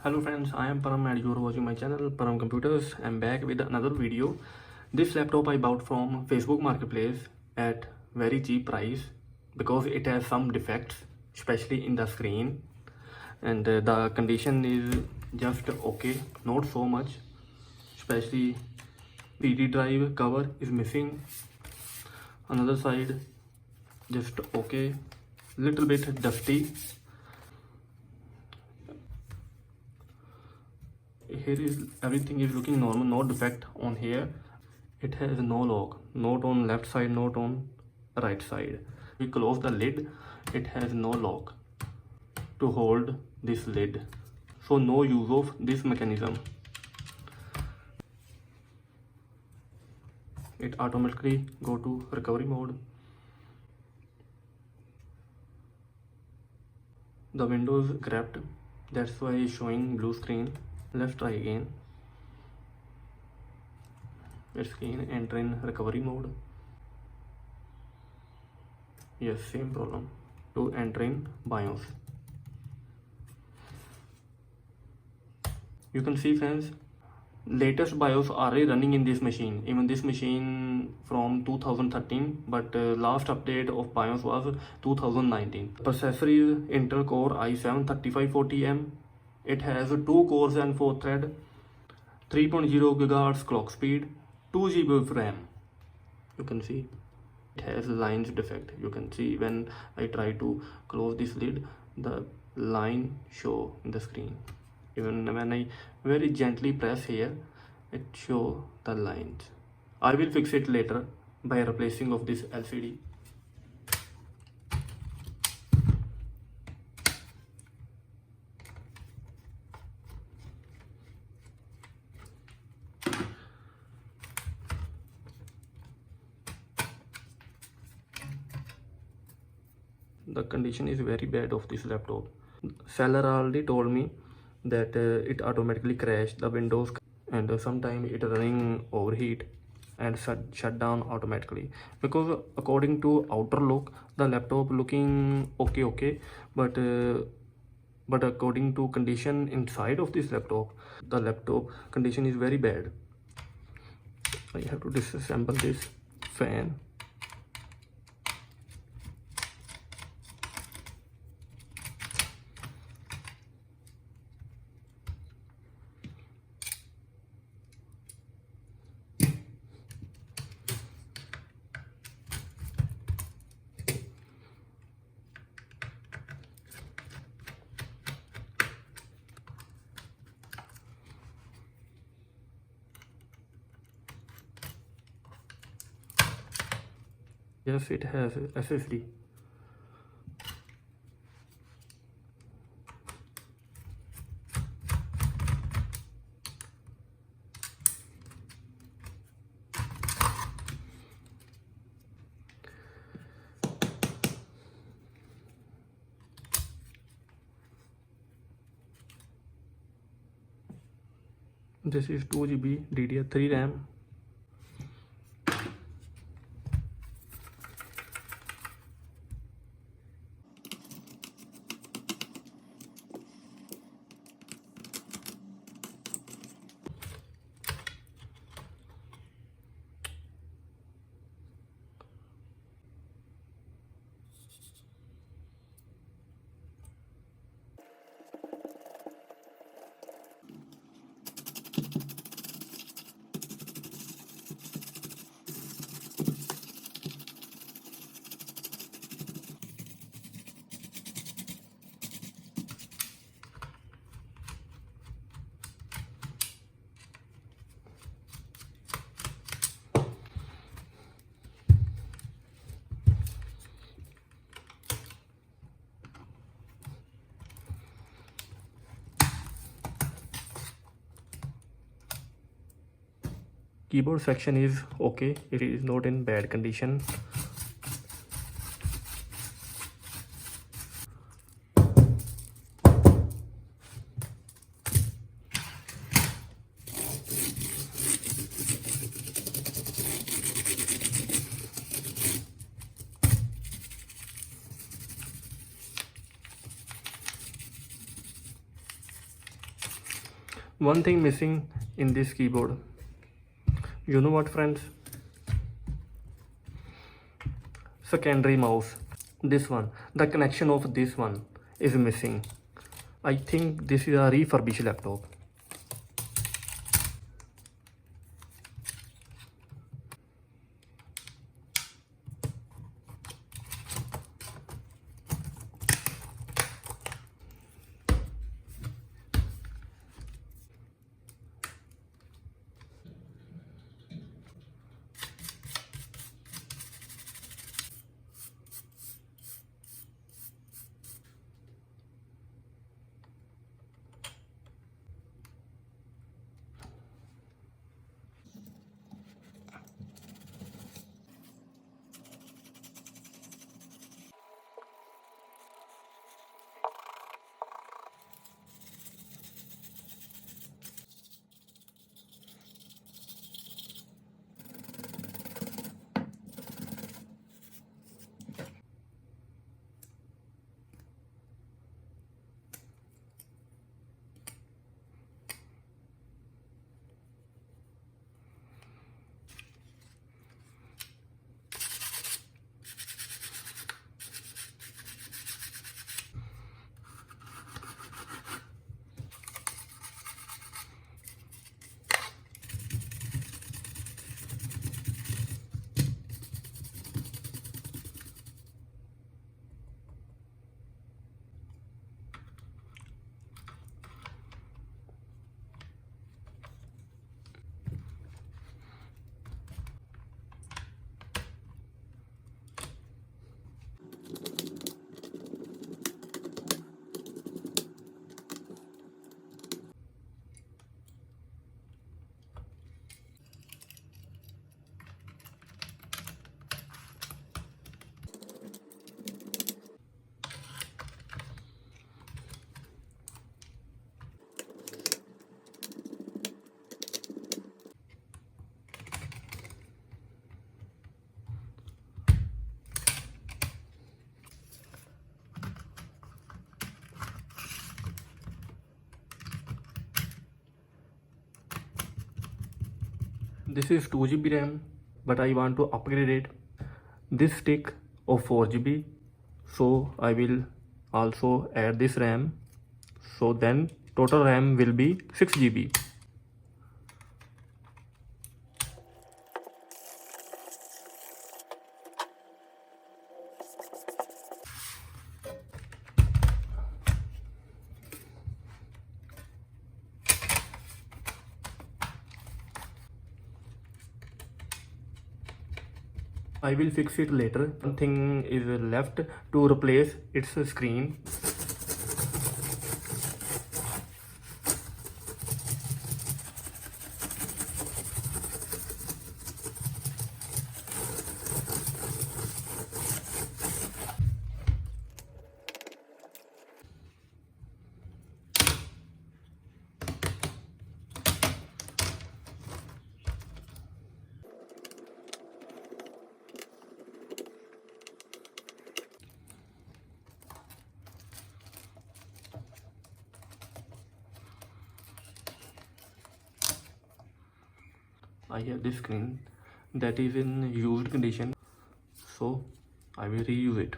Hello friends, I am Param and you are watching my channel Param Computers. I am back with another video. This laptop I bought from Facebook Marketplace at very cheap price because it has some defects, especially in the screen, and the condition is just okay, not so much, especially PD drive cover is missing. Another side just okay, little bit dusty. Here is everything is looking normal, no defect on here. It has no lock, not on left side, not on right side. We close the lid, it has no lock to hold this lid, so no use of this mechanism. It automatically go to recovery mode. The window is cracked, that's why it's showing blue screen. Let's try again. Let's again enter in recovery mode. Yes, same problem. To enter in BIOS. You can see friends, latest BIOS are already running in this machine. Even this machine from 2013, but last update of BIOS was 2019. Processor is intelCore i7-3540M. It has 2 cores and 4 thread, 3.0 GHz clock speed, 2 GB of RAM. You can see it has lines defect. You can see when I try to close this lid, the line show in the screen. Even when I very gently press here, it show the lines. I will fix it later by replacing of this LCD. The condition is very bad of this laptop. Seller already told me that it automatically crashed the windows, and sometimes it running overheat and shut down automatically, because according to outer look the laptop looking okay, but according to condition inside of this laptop, the laptop condition is very bad. I have to disassemble this fan. Yes, it has SSD. This is 2 GB Ddr3 Ram. Keyboard section is okay, it is not in bad condition. One thing missing in this keyboard, you know what friends? Secondary mouse. This one, the connection of this one is missing. I think this is a refurbished laptop. This is 2 GB RAM, but I want to upgrade it. This stick of 4 GB, so I will also add this RAM. So then total RAM will be 6 GB. I will fix it later. One thing is left to replace its screen. I have this screen that is in used condition, so I will reuse it.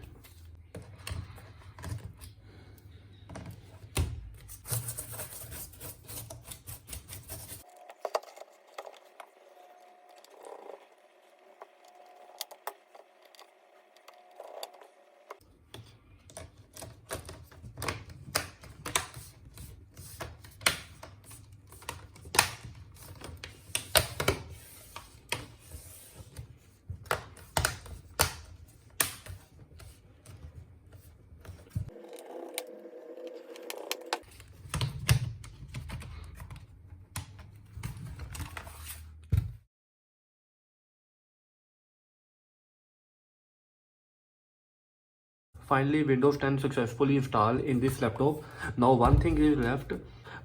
Finally, Windows 10 successfully installed in this laptop. Now one thing is left,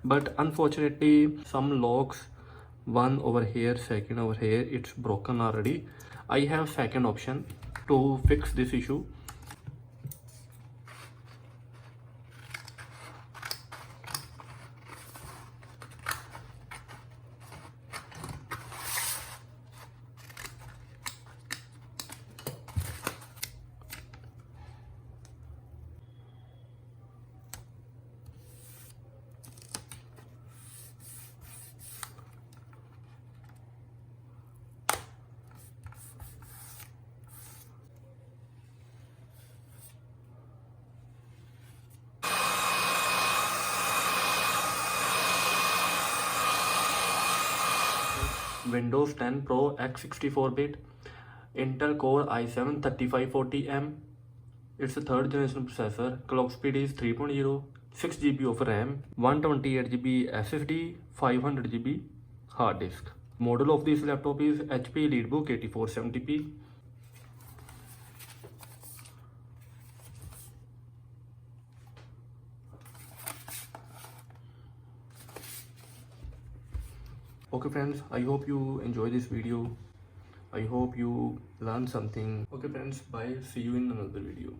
but unfortunately some locks, one over here, second over here, it's broken already. I have second option to fix this issue. Windows 10 Pro x64-bit, Intel Core i7-3540M. It's a third generation processor. Clock speed is 3.0, 6 GB of RAM, 128 GB SSD, 500 GB hard disk. Model of this laptop is HP EliteBook 8470p. Okay friends, I hope you enjoy this video. I hope you learn something. Okay friends, bye. See you in another video.